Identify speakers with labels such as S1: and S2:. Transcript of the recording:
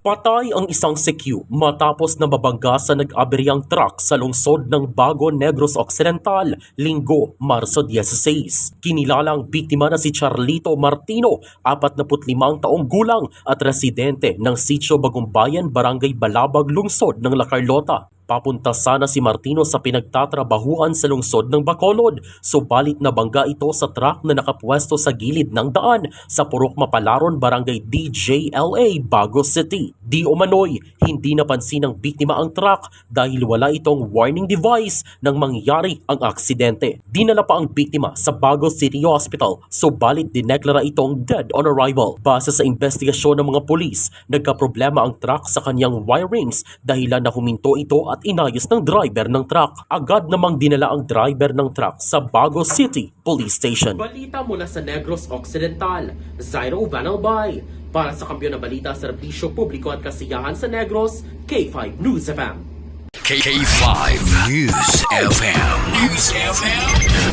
S1: Patay ang isang CQ matapos na mabangga sa nag-aberyang truck sa lungsod ng Bago Negros Occidental, Linggo, Marso 16. Kinilalang biktima na si Charlito Martino, 45 taong gulang at residente ng Sitio Bagumbayan, Barangay Balabag, lungsod ng La Carlota. Papunta sana si Martino sa pinagtatrabahuan sa lungsod ng Bacolod, subalit nabangga ito sa truck na nakapwesto sa gilid ng daan sa Purok Mapalaron, Barangay DJLA, Bago City. Di umano'y hindi napansin ng biktima ang truck dahil wala itong warning device nang mangyari ang aksidente. Dinala pa ang biktima sa Bago City Hospital, subalit dineklara itong dead on arrival. Base sa investigasyon ng mga pulis, nagkaproblema ang truck sa kanyang wirings dahilan na huminto ito at inayos ng driver ng truck. Agad namang dinala ang driver ng truck sa Bago City Police Station. Balita mula sa Negros Occidental, Zairo Vanalbay. Para sa Kampiyon na Balita, Serbisyo Publiko at Kasiyahan sa Negros, K5 News FM.
S2: K5 News FM. News FM.